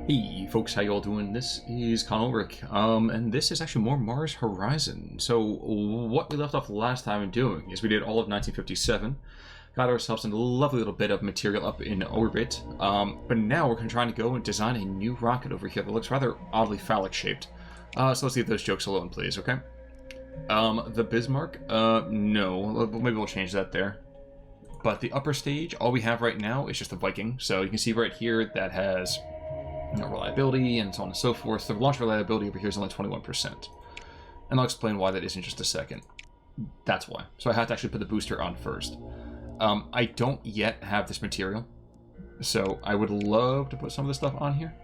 Hey folks, how you all doing? This is Ulrich, and this is actually more Mars Horizon. So what we left off last time in doing is we did all of 1957, got ourselves a lovely little bit of material up in orbit, but now we're trying to go and design a new rocket over here that looks rather oddly phallic shaped. So let's leave those jokes alone, please, okay? The Bismarck, no, maybe we'll change that there. But the upper stage, all we have right now is just the Viking. So you can see right here that has reliability and so on and so forth. The launch reliability over here is only 21%. And I'll explain why that is in just a second. That's why. So I have to actually put the booster on first. I don't yet have this material, so I would love to put some of this stuff on here,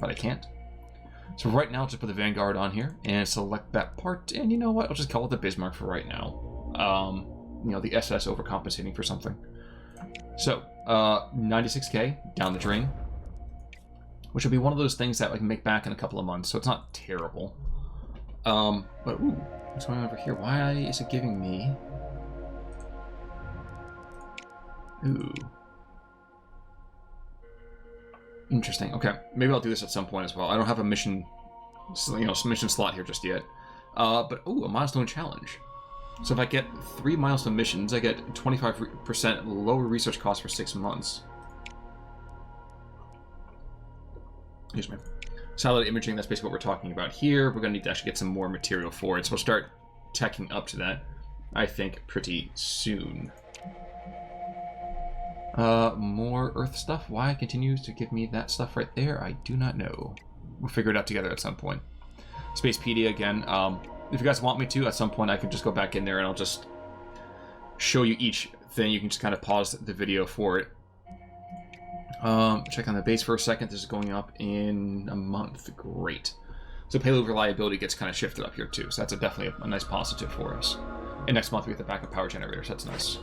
but I can't. So right now, I'll just put the Vanguard on here and select that part, and you know what? I'll just call it the Bismarck for right now. You know, the SS overcompensating for something. So, 96K down the drain, which will be one of those things that I can make back in a couple of months, so it's not terrible. But ooh, what's going on over here? Why is it giving me... Ooh. Interesting. Okay, maybe I'll do this at some point as well. I don't have a mission, mission slot here just yet. But ooh, a milestone challenge. So if I get 3 milestone missions, I get 25% lower research costs for 6 months. Excuse me. Satellite imaging, that's basically what we're talking about here. We're going to need to actually get some more material for it, so we'll start teching up to that, I think, pretty soon. More Earth stuff. Why it continues to give me that stuff right there, I do not know. We'll figure it out together at some point. Spacepedia again. If you guys want me to, at some point I can just go back in there and I'll just show you each thing. You can just kind of pause the video for it. Check on the base for a second. This is going up in a month. Great. So payload reliability gets kind of shifted up here too. So that's definitely a nice positive for us. And next month we get the backup power generators. That's nice.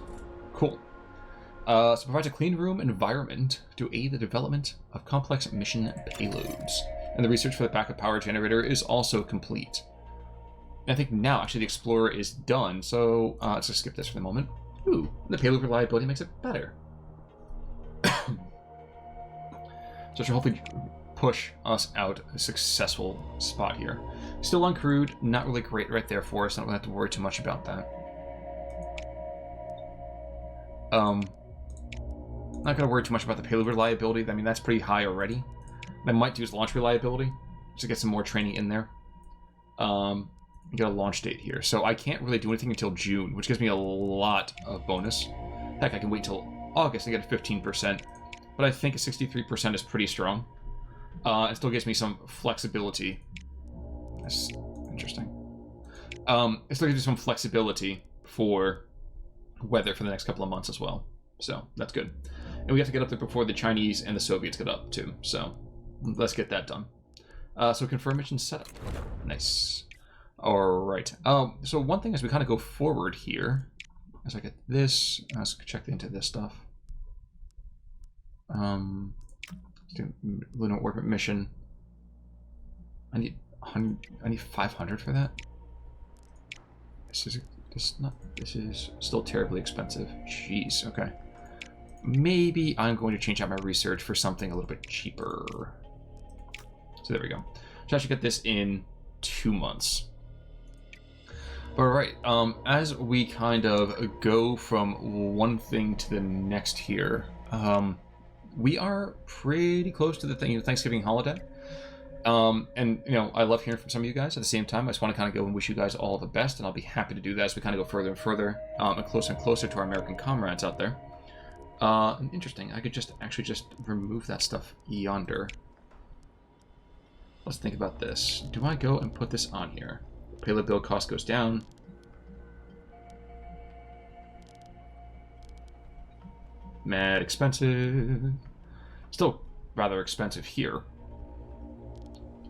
Cool. So provides a clean room environment to aid the development of complex mission payloads. And the research for the backup power generator is also complete. And I think now actually the Explorer is done. So let's just skip this for the moment. Ooh, the payload reliability makes it better. So it should hopefully push us out a successful spot here. Still uncrewed, not really great right there for us. I don't have to worry too much about that. Not going to worry too much about the payload reliability. I mean, that's pretty high already. I might use launch reliability to get some more training in there. Get a launch date here. So I can't really do anything until June, which gives me a lot of bonus. Heck, I can wait till August and get a 15%. But I think a 63% is pretty strong. It still gives me some flexibility. That's interesting. It still gives me some flexibility for weather for the next couple of months as well. So that's good. And we have to get up there before the Chinese and the Soviets get up too. So let's get that done. So confirm mission setup. Nice. All right. So one thing as we kind of go forward here, as I get this, let's check into this stuff. Lunar orbit mission. I need 500 for that. This is still terribly expensive. Jeez. Okay. Maybe I'm going to change out my research for something a little bit cheaper. So there we go. So I should get this in 2 months. All right. As we kind of go from one thing to the next here, we are pretty close to the Thanksgiving holiday. And, you know, I love hearing from some of you guys. At the same time, I just want to kind of go and wish you guys all the best, and I'll be happy to do that as we kind of go further and further and closer to our American comrades out there. Interesting. I could actually just remove that stuff yonder. Let's think about this. Do I go and put this on here? Payload build cost goes down. Mad expensive. Still rather expensive here.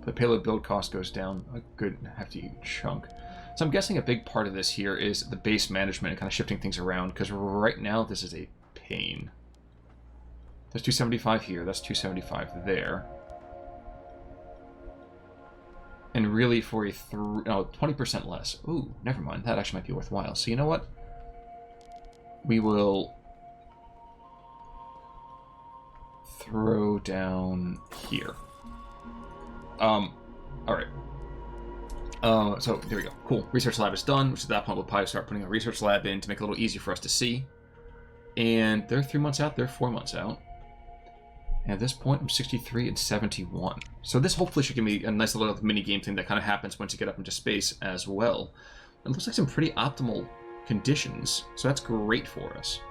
The payload build cost goes down a good hefty chunk. So I'm guessing a big part of this here is the base management and kind of shifting things around, because right now this is a pain. There's 275 here, that's 275 there. And really for a 20% less. Ooh, never mind, that actually might be worthwhile. So you know what? We will throw down here. Alright. So there we go. Cool. Research lab is done, which at that point we'll probably start putting a research lab in to make it a little easier for us to see. And they're 3 months out, they're 4 months out. And at this point, I'm 63 and 71. So this hopefully should give me a nice little mini-game thing that kind of happens once you get up into space as well. It looks like some pretty optimal conditions, so that's great for us.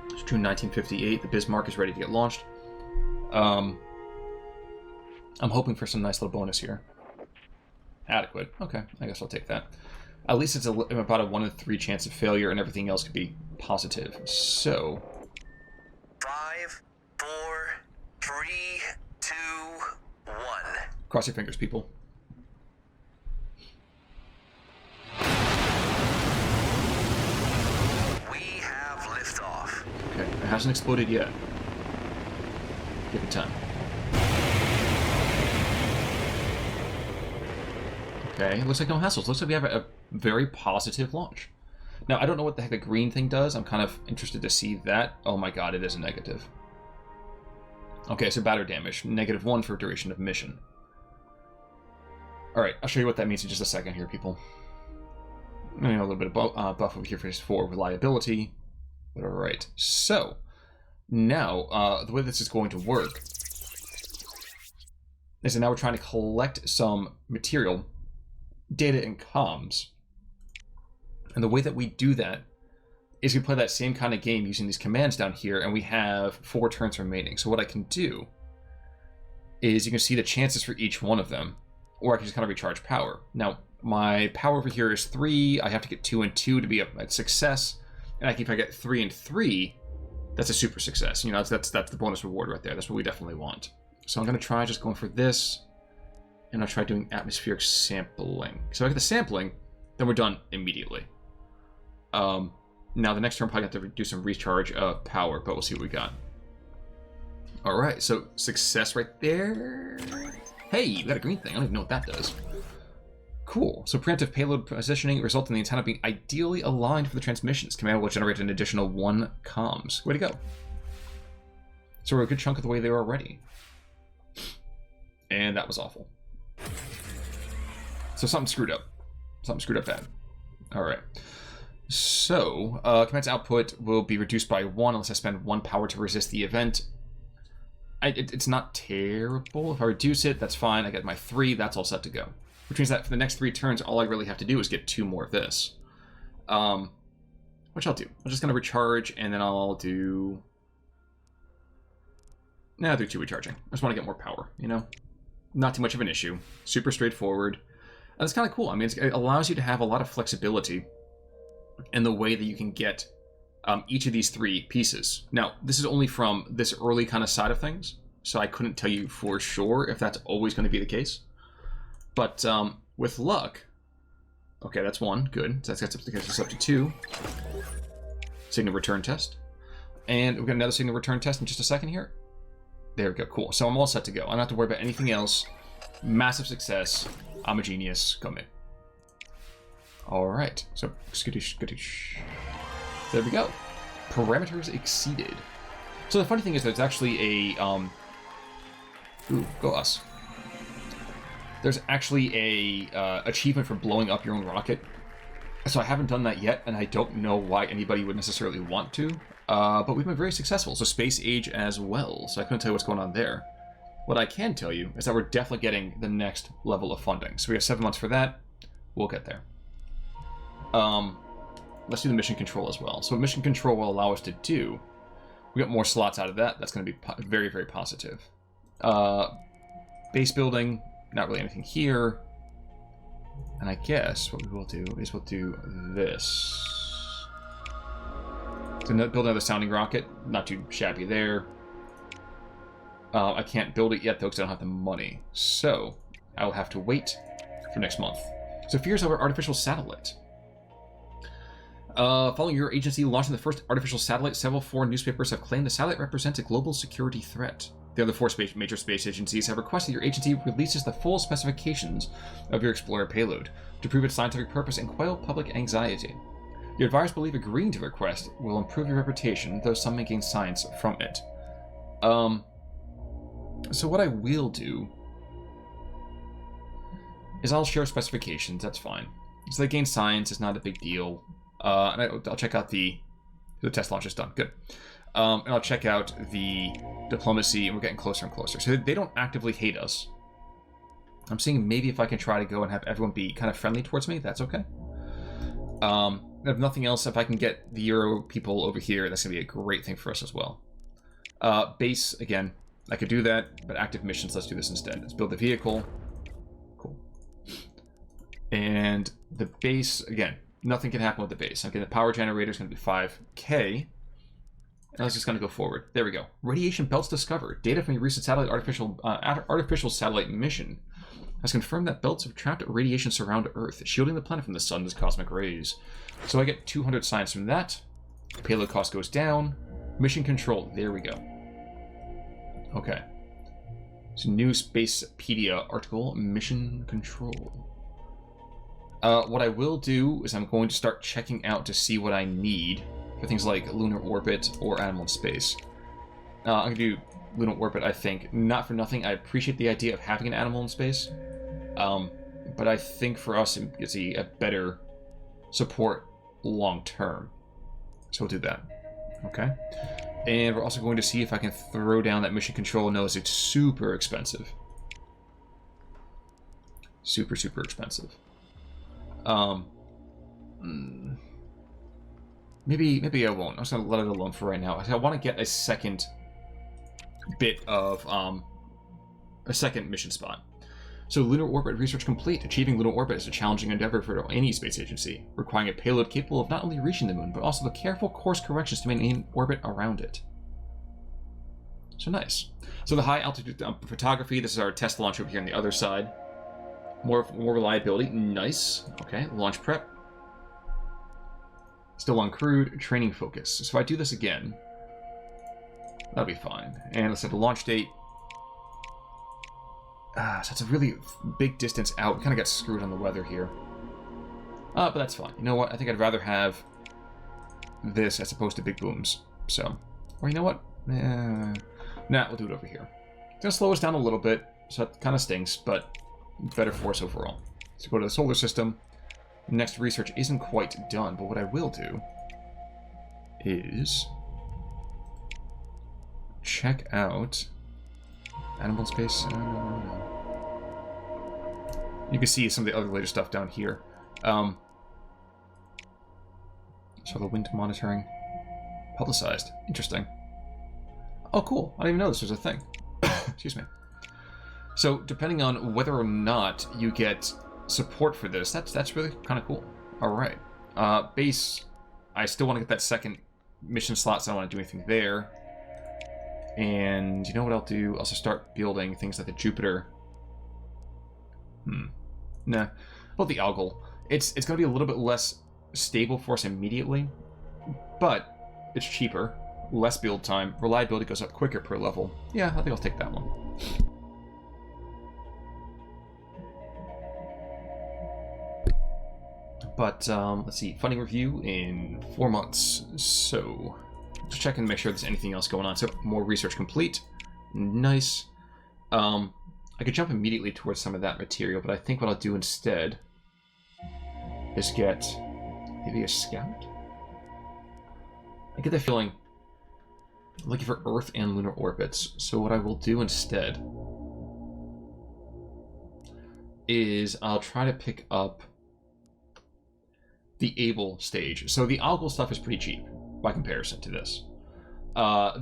It's June 1958, the Bismarck is ready to get launched. I'm hoping for some nice little bonus here. Adequate. Okay, I guess I'll take that. At least it's about a 1 in 3 chance of failure, and everything else could be positive. So... 5, 4, 3, 2, 1. Cross your fingers, people. We have liftoff. Okay, it hasn't exploded yet. Give it time. Okay, looks like no hassles. Looks like we have a very positive launch. Now, I don't know what the heck the green thing does. I'm kind of interested to see that. Oh my god, it is a negative. Okay, so battery damage. -1 for duration of mission. Alright, I'll show you what that means in just a second here, people. A little bit of buff over here for reliability. But alright, so... Now, the way this is going to work is that now we're trying to collect some material, data and comms. And the way that we do that is we play that same kind of game using these commands down here, and we have 4 turns remaining. So what I can do is you can see the chances for each one of them, or I can just kind of recharge power. Now, my power over here is 3. I have to get 2 and 2 to be a success, and if I get 3 and 3, that's a super success. You know, that's the bonus reward right there. That's what we definitely want. So I'm going to try just going for this, and I'll try doing atmospheric sampling. So if I get the sampling, then we're done immediately. Now the next turn probably have to do some recharge of power, but we'll see what we got. All right, so success right there. Hey, we got a green thing. I don't even know what that does. Cool. So preemptive payload positioning results in the antenna being ideally aligned for the transmissions. Command will generate an additional 1 comms. Way to go. So we're a good chunk of the way there already. And that was awful. So something screwed up. Something screwed up bad. All right. So, command's output will be reduced by 1 unless I spend 1 power to resist the event. It's not terrible. If I reduce it, that's fine. I get my 3. That's all set to go. Which means that for the next 3 turns, all I really have to do is get 2 more of this. Which I'll do. I'm just going to recharge, and then I'll do... I'll do 2 recharging. I just want to get more power, you know? Not too much of an issue. Super straightforward. And it's kind of cool. I mean, it allows you to have a lot of flexibility in the way that you can get each of these 3 pieces. Now, this is only from this early kind of side of things, so I couldn't tell you for sure if that's always going to be the case. But with luck... Okay, that's 1. Good. So that gets us up to 2. Signal return test. And we've got another signal return test in just a second here. There we go. Cool. So I'm all set to go. I don't have to worry about anything else. Massive success. I'm a genius. Go me. Alright. So, skadoosh, skadoosh. There we go. Parameters exceeded. So the funny thing is there's actually a... Ooh, go us. There's actually a achievement for blowing up your own rocket. So I haven't done that yet, and I don't know why anybody would necessarily want to. But we've been very successful. So space age as well. So I couldn't tell you what's going on there. What I can tell you is that we're definitely getting the next level of funding. So we have 7 months for that. We'll get there. Let's do the mission control as well. So what mission control will allow us to do, we got more slots out of that. That's going to be very, very positive. Base building, not really anything here. And I guess what we will do is we'll do this. So build another sounding rocket. Not too shabby there. I can't build it yet, though, because I don't have the money. So I will have to wait for next month. So fears over artificial satellite. Following your agency launching the first artificial satellite, several foreign newspapers have claimed the satellite represents a global security threat. The other 4 major space agencies have requested your agency releases the full specifications of your Explorer payload to prove its scientific purpose and quell public anxiety. Your advisors believe agreeing to the request will improve your reputation, though some may gain science from it. So what I will do is I'll share specifications. That's fine. So they gain science. It's not a big deal. And I'll check out the test launch is done. Good. And I'll check out the diplomacy, and we're getting closer and closer. So they don't actively hate us. I'm seeing maybe if I can try to go and have everyone be kind of friendly towards me, that's okay. If nothing else, if I can get the Euro people over here, that's going to be a great thing for us as well. Base, again, I could do that, but active missions, let's do this instead. Let's build the vehicle. Cool. And the base, again, nothing can happen with the base. Okay, the power generator is going to be 5K. And let's just kind of go forward. There we go. Radiation belts discovered. Data from your recent satellite artificial satellite mission has confirmed that belts of trapped radiation surround Earth, shielding the planet from the sun's cosmic rays. So I get 200 science from that. Payload cost goes down. Mission control. There we go. Okay. So new Spacepedia article, mission control. What I will do is I'm going to start checking out to see what I need for things like lunar orbit or animal in space. I'm going to do lunar orbit, I think. Not for nothing. I appreciate the idea of having an animal in space. But I think for us, it's a better support long term. So we'll do that. Okay. And we're also going to see if I can throw down that mission control. No, it's super expensive. Super, super expensive. Maybe I won't. I'm just going to let it alone for right now. I want to get a second bit of a second mission spot. So lunar orbit research complete. Achieving lunar orbit is a challenging endeavor for any space agency, requiring a payload capable of not only reaching the moon, but also the careful course corrections to maintain orbit around it. So nice. So the high altitude photography, this is our test launch over here on the other side. More reliability, nice. Okay, launch prep. Still on crewed, training focus. So if I do this again, that'll be fine. And let's set the launch date. So it's a really big distance out. We kind of got screwed on the weather here. But that's fine. You know what? I think I'd rather have this as opposed to big booms. So, or you know what? Nah, we'll do it over here. It's going to slow us down a little bit, so that kind of stinks, but better for us overall. So go to the solar system. Next research isn't quite done, but what I will do is check out animal space. You can see some of the other later stuff down here. So the wind monitoring publicized. Interesting. Oh, cool. I didn't even know this was a thing. Excuse me. So depending on whether or not you get support for this, that's really kind of cool. All right. Base, I still want to get that second mission slot, so I don't want to do anything there. And you know what I'll do? I'll also start building things like the Jupiter. Nah. Well, the algal. It's going to be a little bit less stable for us immediately, but it's cheaper, less build time, reliability goes up quicker per level. Yeah, I think I'll take that one. But let's see, funding review in 4 months. So just check and make sure there's anything else going on. So more research complete. Nice. I could jump immediately towards some of that material, but I think what I'll do instead is get maybe a scout. I get the feeling I'm looking for Earth and lunar orbits. So what I will do instead is I'll try to pick up the Able stage. So the algal stuff is pretty cheap by comparison to this.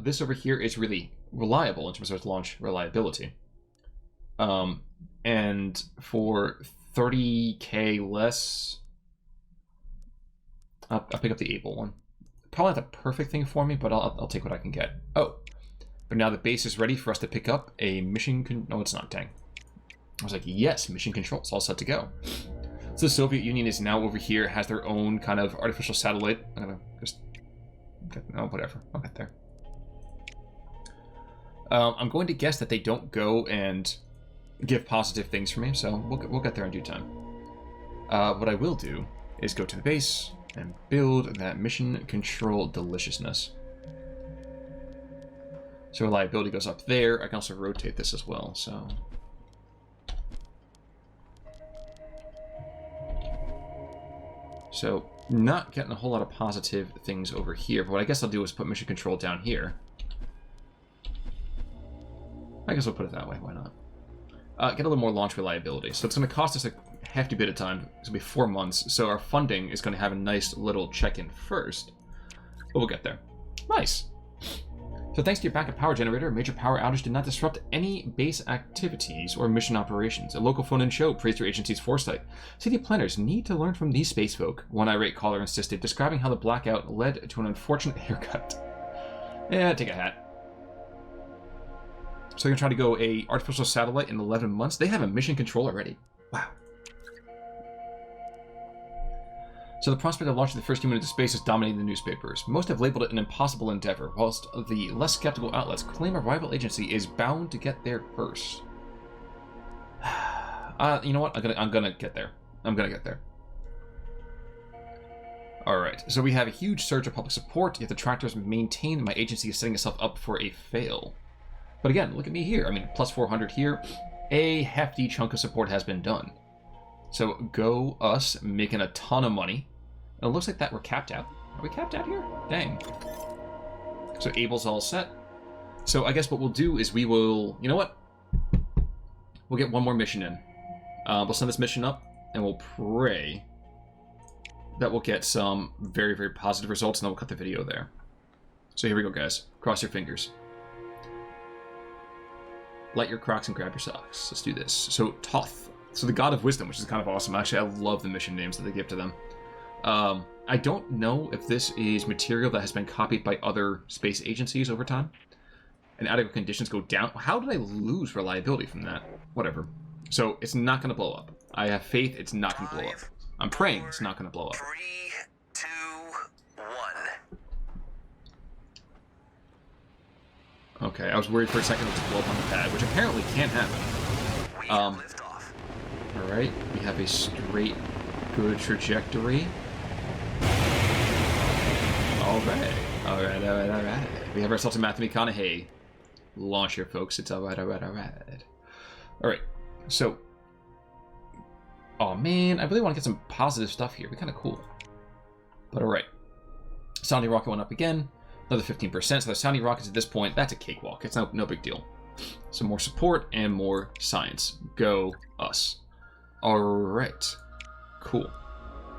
This over here is really reliable in terms of its launch reliability. And for 30k less, I'll pick up the Able one. Probably not the perfect thing for me, but I'll take what I can get. Oh, but now the base is ready for us to pick up a mission. No, it's not. Dang. I was like, yes, mission control. It's all set to go. So the Soviet Union is now over here, has their own kind of artificial satellite. I'm gonna just oh, whatever. I'll get there. I'm going to guess that they don't go and give positive things for me, so we'll get there in due time. What I will do is go to the base and build that mission control deliciousness. So reliability goes up there. I can also rotate this as well, so... So, not getting a whole lot of positive things over here, but what I guess I'll do is put mission control down here. I guess I'll put it that way, why not? Get a little more launch reliability. So it's going to cost us a hefty bit of time. It's going to be 4 months, so our funding is going to have a nice little check-in first. But we'll get there. Nice! So thanks to your backup power generator, a major power outage did not disrupt any base activities or mission operations. A local phone-in show praised your agency's foresight. City planners need to learn from these space folk, one irate caller insisted, describing how the blackout led to an unfortunate haircut. Yeah, take a hat. So they're going to try to go a artificial satellite in 11 months? They have a mission control already. Wow. So the prospect of launching the first human into space is dominating the newspapers. Most have labeled it an impossible endeavor, whilst the less skeptical outlets claim a rival agency is bound to get there first. You know what? I'm gonna get there. I'm gonna get there. Alright, so we have a huge surge of public support, yet the detractors maintain that my agency is setting itself up for a fail. But again, look at me here. I mean, plus 400 here. A hefty chunk of support has been done. So go us, making a ton of money. And it looks like that we're capped out. Are we capped out here? Dang. So Abel's all set. So I guess what we'll do is we will... You know what? We'll get one more mission in. We'll send this mission up, and we'll pray that we'll get some very, very positive results, and then we'll cut the video there. So here we go, guys. Cross your fingers. Light your Crocs and grab your socks. Let's do this. So Toth. So the God of Wisdom, which is kind of awesome. Actually, I love the mission names that they give to them. I don't know if this is material that has been copied by other space agencies over time. And adequate conditions go down. How did I lose reliability from that? Whatever. So it's not going to blow up. I have faith it's not going to blow up. I'm praying it's not going to blow up. 3, 2, 1. Okay, I was worried for a second it was blow up on the pad, which apparently can't happen. We have liftoff. Alright, we have a straight, good trajectory. Alright. We have ourselves a Matthew McConaughey launch here, folks. It's alright. Alright, so... Oh man, I really want to get some positive stuff here. It'd be kind of cool. But alright. Sounding rocket went up again. Another 15%. So the sounding rockets at this point, that's a cakewalk. It's no big deal. Some more support and more science. Go us. Alright. Cool.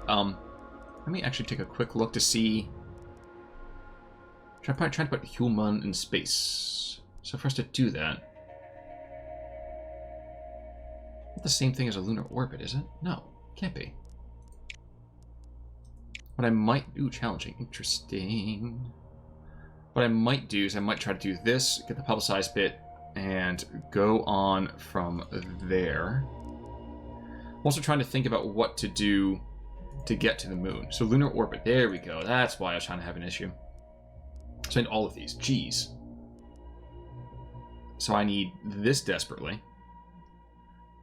Let me actually take a quick look to see... Trying to put human in space. So for us to do that... Not the same thing as a lunar orbit, is it? No, can't be. What I might do... Challenging. Interesting. What I might do is I might try to do this, get the publicized bit, and go on from there. I'm also trying to think about what to do to get to the moon. So lunar orbit, there we go. That's why I was trying to have an issue. So I need all of these. Jeez. So I need this desperately.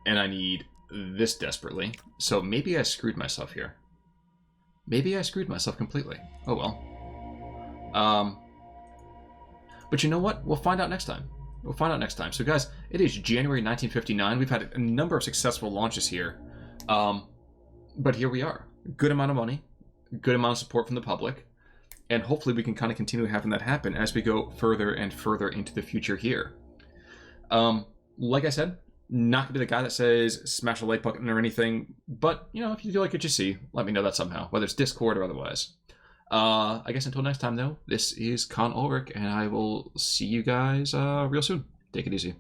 And I need this desperately. So maybe I screwed myself here. Maybe I screwed myself completely. Oh well. But you know what? We'll find out next time. We'll find out next time. So guys, it is January 1959. We've had a number of successful launches here. But here we are. Good amount of money. Good amount of support from the public. And hopefully we can kind of continue having that happen as we go further and further into the future here. Like I said, not going to be the guy that says smash a like button or anything. But, you know, if you do like what you see, let me know that somehow. Whether it's Discord or otherwise. I guess until next time, though, this is Con Ulrich, and I will see you guys real soon. Take it easy.